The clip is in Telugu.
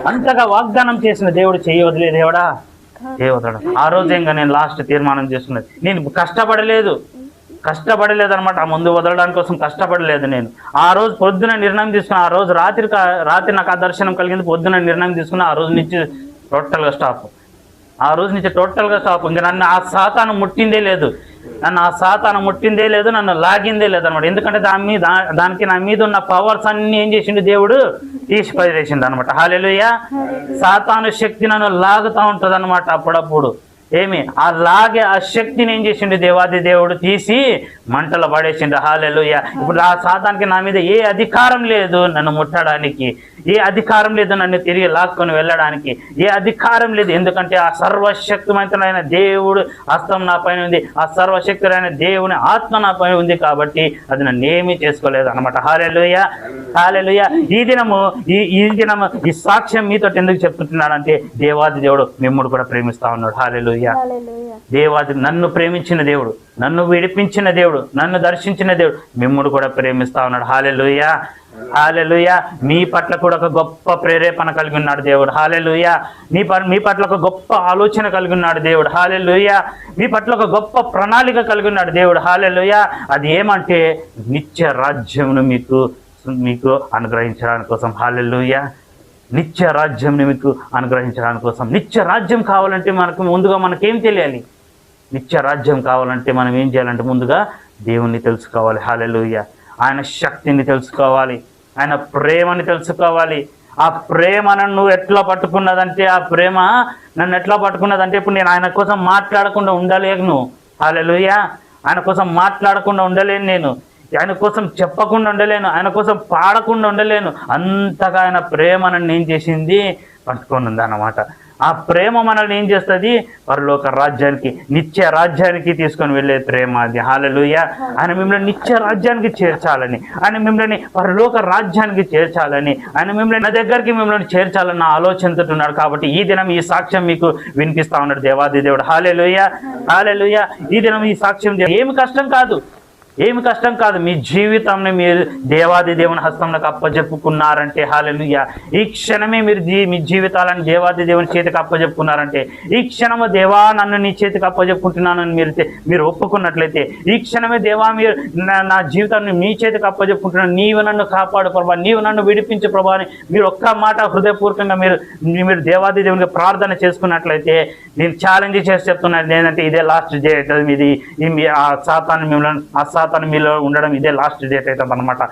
అంతగా వాగ్దానం చేసిన దేవుడు చెయ్యి వదిలే దేవుడా? వదలడు. ఆ రోజు ఇంకా నేను లాస్ట్ తీర్మానం చేసుకున్నది, నేను కష్టపడలేదు అనమాట. ఆ ముందు వదలడానికి కోసం కష్టపడలేదు నేను. ఆ రోజు పొద్దున నిర్ణయం తీసుకున్నా. ఆ రోజు రాత్రి నాకు ఆ దర్శనం కలిగింది. పొద్దున నిర్ణయం తీసుకున్నా. ఆ రోజు నుంచి టోటల్గా స్టాప్. ఇంకా నన్ను ఆ సాతాను ముట్టిందే లేదు. నన్ను లాగిందే లేదు అనమాట. ఎందుకంటే దానికి నా మీద ఉన్న పవర్స్ అన్ని ఏం చేసిండు దేవుడు? తీసి పదిలేసిండు అనమాట. హల్లెలూయా. సాతాను శక్తి నన్ను లాగుతూ ఉంటుంది అనమాట అప్పుడప్పుడు. ఆ శక్తిని ఏం చేసిండు? దేవాది దేవుడు తీసి మంటలు పడేసిండు. హల్లెలూయా. ఇప్పుడు ఆ సాతానికి నా మీద ఏ అధికారం లేదు నన్ను ముట్టడానికి, ఏ అధికారం లేదు నన్ను తిరిగి లాక్కొని వెళ్ళడానికి, ఏ అధికారం లేదు. ఎందుకంటే ఆ సర్వశక్తివంతుడైన దేవుడు హస్తం నా పైన ఉంది, ఆ సర్వశక్తుడైన దేవుని ఆత్మ నా పైన ఉంది. కాబట్టి అది నన్ను ఏమీ చేసుకోలేదు అనమాట. హల్లెలూయా. హల్లెలూయా. ఈ దినము ఈ సాక్ష్యం మీతో ఎందుకు చెప్తున్నాడంటే, దేవాది దేవుడు మిమ్ముడు కూడా ప్రేమిస్తా ఉన్నాడు. హల్లెలూయా. దేవాది నన్ను ప్రేమించిన దేవుడు, నన్ను విడిపించిన దేవుడు, నన్ను దర్శించిన దేవుడు మిమ్ముడు కూడా ప్రేమిస్తా ఉన్నాడు. హల్లెలూయా. హల్లెలూయా. మీ పట్ల కూడా ఒక గొప్ప ప్రేరేపణ కలిగి ఉన్నాడు దేవుడు. హల్లెలూయా. మీ పట్ల ఒక గొప్ప ఆలోచన కలిగి ఉన్నాడు దేవుడు. హల్లెలూయా. మీ పట్ల ఒక గొప్ప ప్రణాళిక కలిగి ఉన్నాడు దేవుడు. హల్లెలూయా. అది ఏమంటే నిత్య రాజ్యమును మీకు అనుగ్రహించడానికి కోసం. హల్లెలూయా. నిత్య రాజ్యం మీకు అనుగ్రహించడానికి కోసం. నిత్య రాజ్యం కావాలంటే ముందుగా మనకేం తెలియాలి? నిత్య రాజ్యం కావాలంటే మనం ఏం చేయాలంటే ముందుగా దేవుణ్ణి తెలుసుకోవాలి. హల్లెలూయా. ఆయన శక్తిని తెలుసుకోవాలి, ఆయన ప్రేమని తెలుసుకోవాలి. ఆ ప్రేమ నన్ను ఎట్లా పట్టుకున్నదంటే, ఇప్పుడు నేను ఆయన కోసం మాట్లాడకుండా ఉండలేను. హల్లెలూయా. ఆయన కోసం మాట్లాడకుండా ఉండలేను నేను, ఆయన కోసం చెప్పకుండా ఉండలేను, ఆయన కోసం పాడకుండా ఉండలేను. అంతగా ఆయన ప్రేమ నన్ను ఏం చేసింది? పట్టుకొని ఉంది అన్నమాట. ఆ ప్రేమ మనల్ని ఏం చేస్తుంది? పరలోక రాజ్యానికి, నిత్య రాజ్యానికి తీసుకొని వెళ్ళే ప్రేమ అది. హల్లెలూయా. ఆయన మిమ్మల్ని నిత్య రాజ్యానికి చేర్చాలని, ఆయన మిమ్మల్ని పరలోక రాజ్యానికి చేర్చాలని, ఆయన మిమ్మల్ని నా దగ్గరికి చేర్చాలన్న ఆలోచనతో ఉన్నాడు. కాబట్టి ఈ దినం ఈ సాక్ష్యం మీకు వినిపిస్తా ఉన్నాడు దేవాది దేవుడు. హల్లెలూయా. హల్లెలూయా. ఈ దినం ఈ సాక్ష్యం ఏమి కష్టం కాదు. మీ జీవితాన్ని మీరు దేవాది దేవుని హస్తంలోకి అప్పచెప్పుకున్నారంటే, హల్లెలూయా, ఈ క్షణమే మీరు మీ జీవితాలను దేవాది దేవుని చేతికి అప్పచెప్పుకున్నారంటే, ఈ క్షణము దేవా నన్ను నీ చేతికి అప్పచెప్పుకుంటున్నానని మీరు ఒప్పుకున్నట్లయితే, ఈ క్షణమే దేవా నా జీవితాన్ని మీ చేతికి అప్పచెప్పుకుంటున్నాను, నీవు నన్ను కాపాడు ప్రభా, నీవు నన్ను విడిపించు ప్రభా అని మీరు ఒక్క మాట హృదయపూర్వకంగా మీరు దేవాది దేవునికి ప్రార్థన చేసుకున్నట్లయితే, నేను ఛాలెంజ్ చేసి చెప్తున్నాను ఏంటంటే, ఇదే లాస్ట్ డే అవుతుంది. ఆ సాతాను మీలో ఉండడం ఇదే లాస్ట్ డేట్ అవుతుంది అనమాట.